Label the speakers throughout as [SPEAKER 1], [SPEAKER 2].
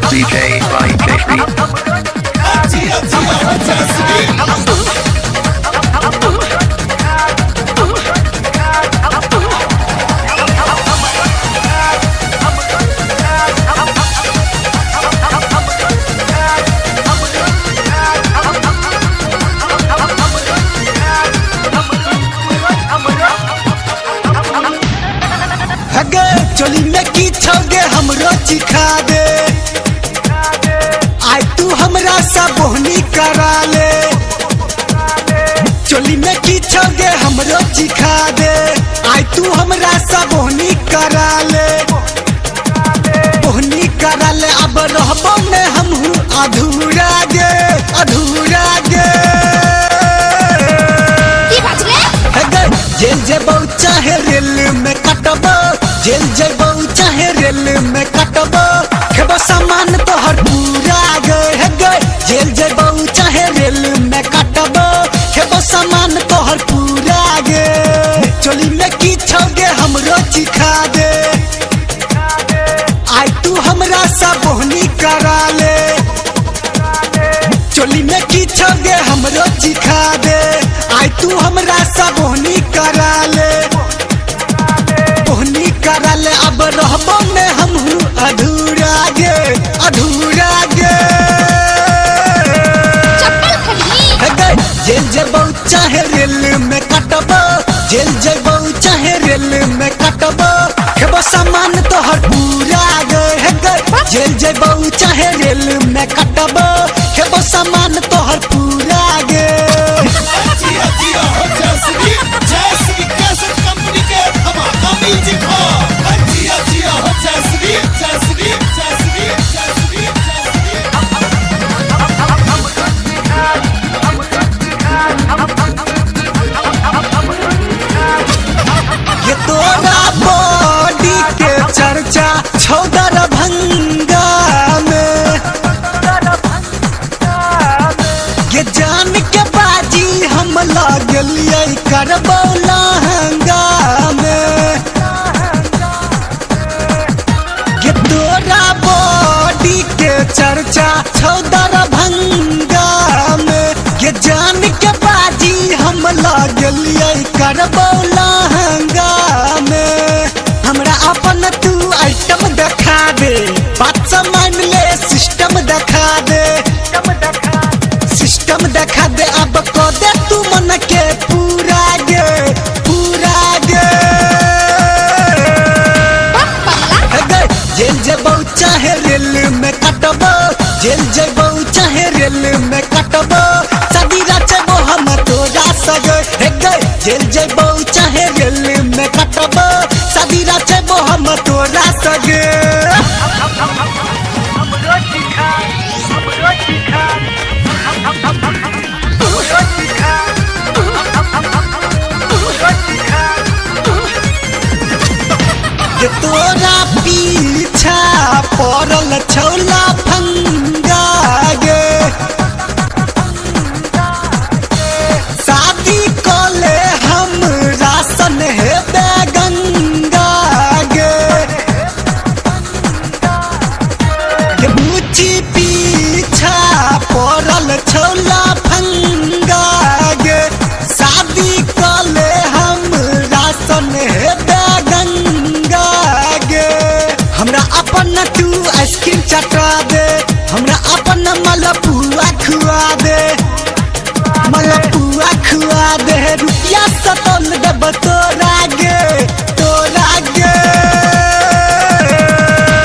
[SPEAKER 1] DJ by Jeffrey.
[SPEAKER 2] चोली में की छोगे हमरो चिखा दे आय तू हमरा सा बोहनी करा ले चोली में की छोगे हमरो चिखा दे आय तू हमरा सा बोहनी करा ले बोहनी करा ले अब रहबो में हमहू अधूरा गे
[SPEAKER 3] की बाजले
[SPEAKER 2] हे गे जेल जेबो चाहे रेल में कटबो जेल जेबो चाहे रेल में कटबो खेबो सामान तोहर पूरा गए है गए जेल जेबो चाहे रेल में कटबो खेबो सामान तोहर पूरा गे चोली में की छोगे हमरो चिखा दे आय तू हमरा सा बोहनी करा ले चोली में की छोगे हमरो चिखा दे आय तू हमरा सा बोहनी करा ले बोहनी करा ले अब रहबो में हमहू अधूरा गे
[SPEAKER 3] चप्पल खड़ी
[SPEAKER 2] हे गे जेल जेबो चाहे रेल में कटबो जेल जेबो चाहे रेल में कटबो खेबो सामान तोहर पूरा गे हे गे जेल जेबो चाहे रेल में कटबो खेबो सामान तोहर पूरा गे ये तोरा बॉडी के चर्चा छौदर भंगा में ये जान के बाजी हम लागलिए करबो लहंगा में ये तोरा बॉडी के चर्चा छौदर भंगा में ये जान के बाजी हम लागलिए करबो लहंगा में हमरा अपन तू आइटम दिखा दे बात समझ ले सिस्टम दिखा दे सिस्टम दिखा दे अब को दे तू मन के पूरा गे हे गे जेल जेबो चाहे रेल में कटबो जेल जेबो चाहे रेल में कटबो शादी रचबो हम तोरा सगे हे गे जेल जेबो चाहे रेल में कटबो शादी रचबो हम तोरा सगे ये तोरा पीछा पड़ल छौला फंगा गे शादी कले हम राशन हेबे गंगा गे ये मुची पीछा पड़ल छौला फंगा गे शादी कले हम राशन हेबे गंगा गे हमरा अपन तू आइसक्रीम चटा दे हमरा अपन मलपुआ खुआ दे रुपया सतल देब तोरा गे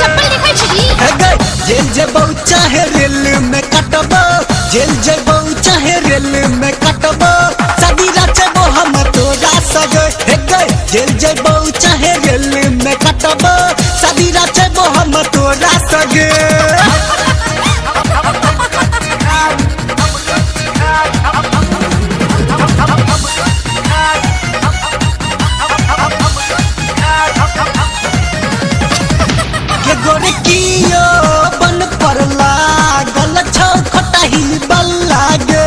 [SPEAKER 3] चप्पल दिखाई छड़ी
[SPEAKER 2] हे गे जेल जेबो चाहे रेल में कटबो जेल जेबो चाहे रेल में कटबो शादी रचबो हम तोरा सगे हे गे जेल जेबो चाहे रेल में कटबो शादी रचबो हम तोरा सगे के गोरकियो बन पर लागल छौ खटाही बल्ला गे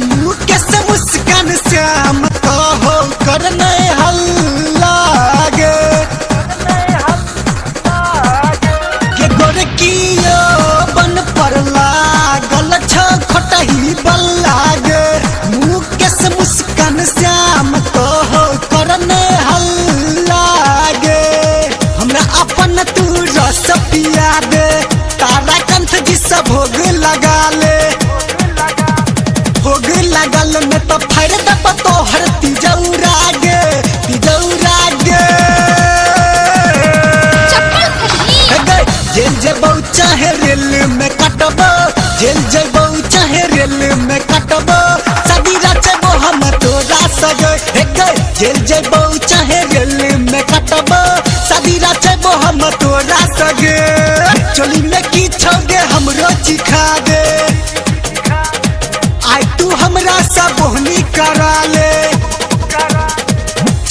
[SPEAKER 2] मुँह के से मुस्कान श्याम कहो करने हल्ला गे पतोहर तिजौरा गे तिजौरा गे हे गे जेल जेबौ चाहे रेल में कटबो जेल जेबौ चाहे रेल में कटबो शादी रचबो हम तोरा सगे हे गे जेल जेबौ चाहे रेल में कटबो शादी रचबो हम तोरा सगे चोली में की छोगे हमरो चिखा दे आई तू हमरा सा बोहनी करा ले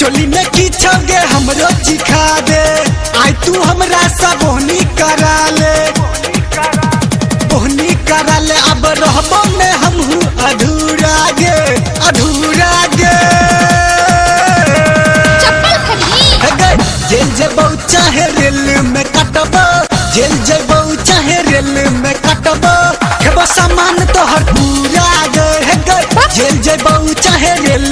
[SPEAKER 2] चोली में की छोगे हमरो चिखा दे आई तू हमरा सा बोहनी करा ले बोहनी करा ले अब रहबो में हमहू अधूरा गे अधूरा गे हे गे जेल जेबौ चाहे रेल में कटबो जेल जेबौ चाहे रेल में कटबो खेबो सामान तोहर पूरा गे हे गे जेल जेबौ चाहे रेल